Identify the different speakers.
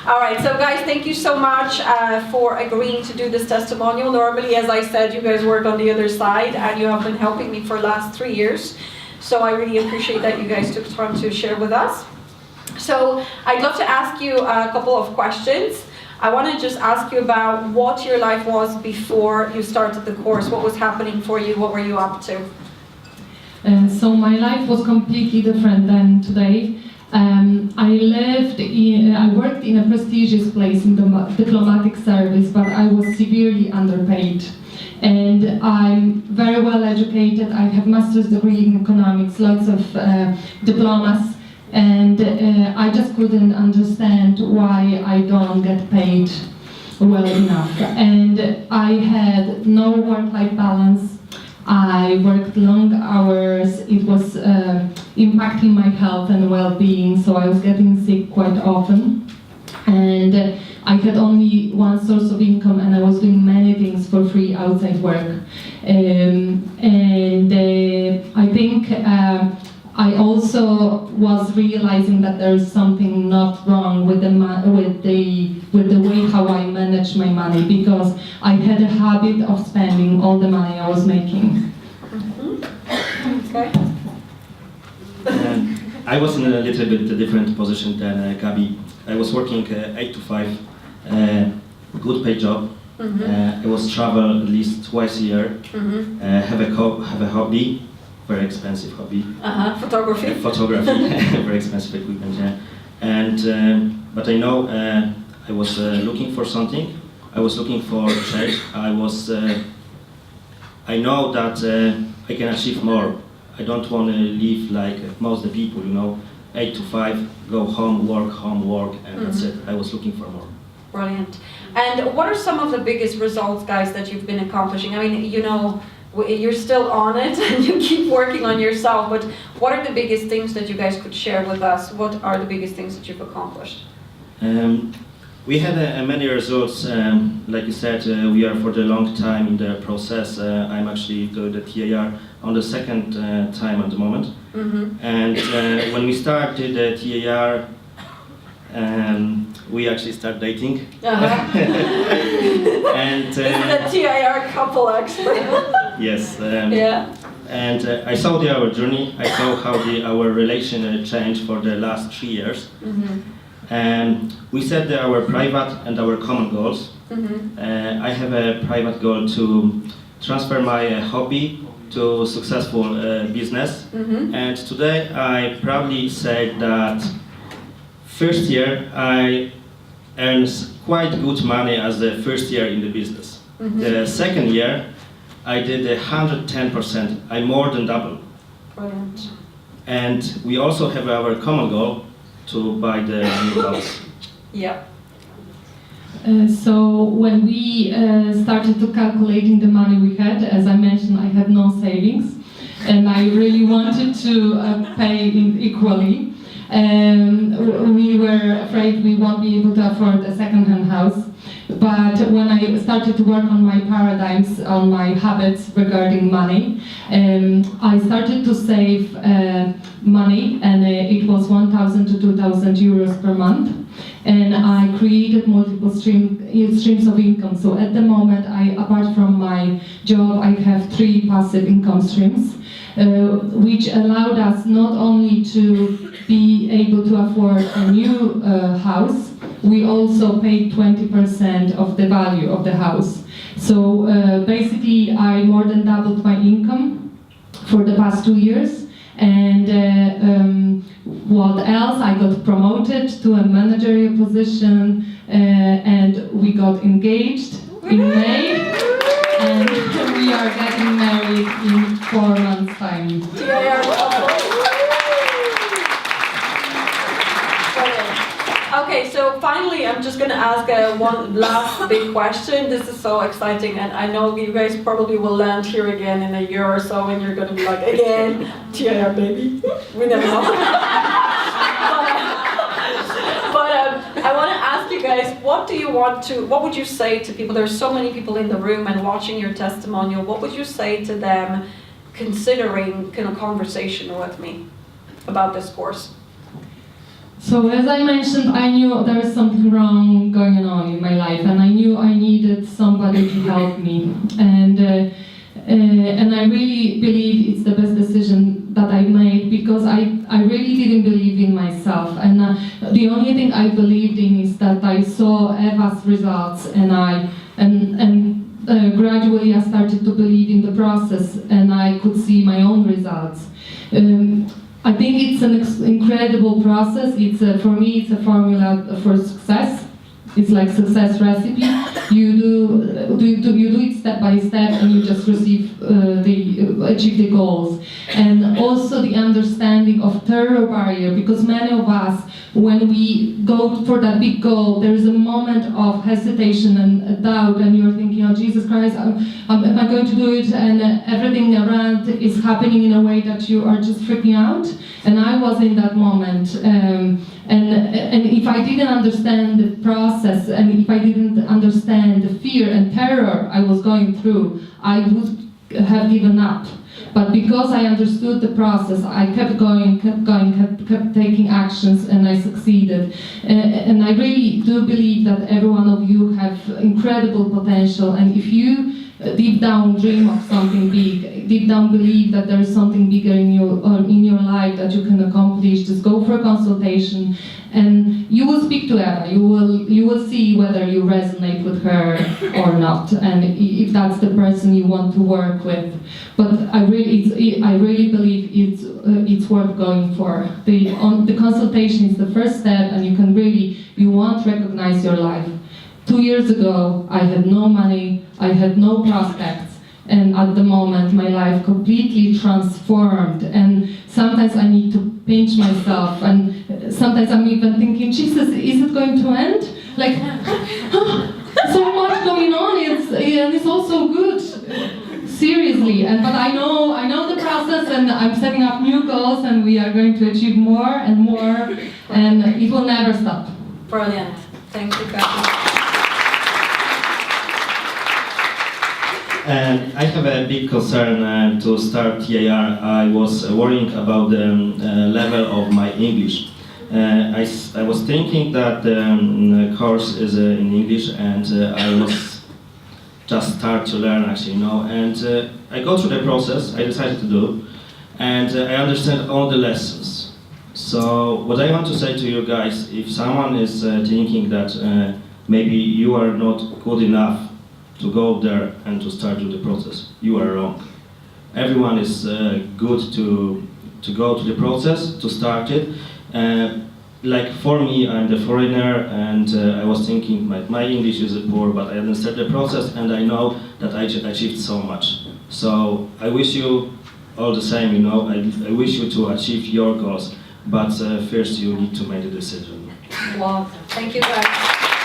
Speaker 1: All right, so guys, thank you so much for agreeing to do this testimonial. Normally, as I said, you guys work on the other side, and you have been helping me for the last 3 years. So I really appreciate that you guys took time to share with us. So I'd love to ask you a couple of questions. I want to just ask you about what your life was before you started the course. What was happening for you? What were you up to?
Speaker 2: So my life was completely different than today. I worked in a prestigious place in the diplomatic service, but I was severely underpaid. And I'm very well educated. I have master's degree in economics, lots of diplomas, and I just couldn't understand why I don't get paid well enough. And I had no work-life balance. I worked long hours. It was impacting my health and well-being, so I was getting sick quite often. And I had only one source of income, and I was doing many things for free outside work. I think I also was realizing that there is something not wrong with the way how I manage my money, because I had a habit of spending all the money I was making.
Speaker 1: Okay.
Speaker 3: I was in a little bit different position than Gabi. I was working 8 to 5, good paid job. I was travel at least twice a year. Have a hobby, very expensive hobby.
Speaker 1: Photography.
Speaker 3: Photography, very expensive equipment. Yeah. And but I know I was looking for something. I was looking for change. I know that I can achieve more. I don't want to live like most of the people, 8 to 5, go home, work, and that's it. I was looking for more.
Speaker 1: Brilliant. And what are some of the biggest results, guys, that you've been accomplishing? I mean, you're still on it and you keep working on yourself, but what are the biggest things that you guys could share with us? What are the biggest things that you've accomplished?
Speaker 3: We had many results. Like you said, we are for the long time in the process. I'm actually doing the TAR on the second time at the moment. And when we started the TAR, we actually start dating. And
Speaker 1: this is a TAR couple expert.
Speaker 3: Yes.
Speaker 1: Yeah.
Speaker 3: And I saw our journey. I saw how our relation changed for the last 3 years. And we set our private and our common goals. I have a private goal to transfer my hobby to successful business. And today I proudly say that first year I earned quite good money as the first year in the business. The second year I did 110%. I more than double.
Speaker 1: Brilliant.
Speaker 3: And we also have our common goal to buy the new house.
Speaker 1: Yeah.
Speaker 2: So when we started to calculating the money we had, as I mentioned, I had no savings, and I really wanted to pay equally. We were afraid we won't be able to afford a second-hand house. But when I started to work on my paradigms, on my habits regarding money, I started to save money, and it was 1,000 to 2,000 euros per month. And I created multiple streams of income. So at the moment, apart from my job, I have 3 passive income streams, which allowed us not only to be able to afford a new house, we also paid 20% of the value of the house. So basically, I more than doubled my income for the past 2 years. And what else? I got promoted to a managerial position, and we got engaged in May, and we are getting married in 4 months' time.
Speaker 1: Okay, so finally, I'm just going to ask one last big question. This is so exciting, and I know you guys probably will land here again in a year or so, and you're going to be like, again, TIR baby. We never know. But I want to ask you guys, what would you say to people? There's so many people in the room and watching your testimonial. What would you say to them, considering a conversation with me about this course?
Speaker 2: So as I mentioned, I knew there was something wrong going on in my life, and I knew I needed somebody to help me. And I really believe it's the best decision that I made, because I really didn't believe in myself. And the only thing I believed in is that I saw Eva's results, and gradually I started to believe in the process, and I could see my own results. I think it's an incredible process. For me, it's a formula for success. It's like success recipe. You do it step by step, and you just achieve the goals. And also the understanding of terror barrier, because many of us, when we go for that big goal, there is a moment of hesitation and doubt, and you're thinking, oh Jesus Christ, am I going to do it? And everything around is happening in a way that you are just freaking out. And I was in that moment. And if I didn't understand the process, and if I didn't understand the fear and terror I was going through, I would have given up. But because I understood the process, I kept going, kept taking actions, and I succeeded. And I really do believe that every one of you have incredible potential, and if you deep down dream of something big, deep down believe that there is something bigger in your life that you can accomplish, just go for a consultation, and you will speak to Eva. You will see whether you resonate with her or not, and if that's the person you want to work with. But I really believe it's worth going for. The consultation is the first step, and you won't recognize your life. 2 years ago, I had no money, I had no prospects, and at the moment my life completely transformed. And sometimes I need to pinch myself, and sometimes I'm even thinking, Jesus, is it going to end? Like, so much going on, and it's all so good. Seriously, but I know the process, and I'm setting up new goals, and we are going to achieve more and more, and it will never stop.
Speaker 1: Brilliant. Thank you, Gabi.
Speaker 3: And I have a big concern to start TAR. I was worrying about the level of my English. I was thinking that the course is in English, and I was just start to learn, actually, and I go through the process I decided to do, and I understand all the lessons. So what I want to say to you guys, if someone is thinking that maybe you are not good enough to go there and to start with the process, you are wrong. Everyone is good to go to the process, to start it. Like for me, I'm the foreigner, and I was thinking my English is poor, but I understand the process, and I know that I achieved so much. So I wish you all the same, I wish you to achieve your goals, but first you need to make a decision.
Speaker 1: Wow, thank you guys.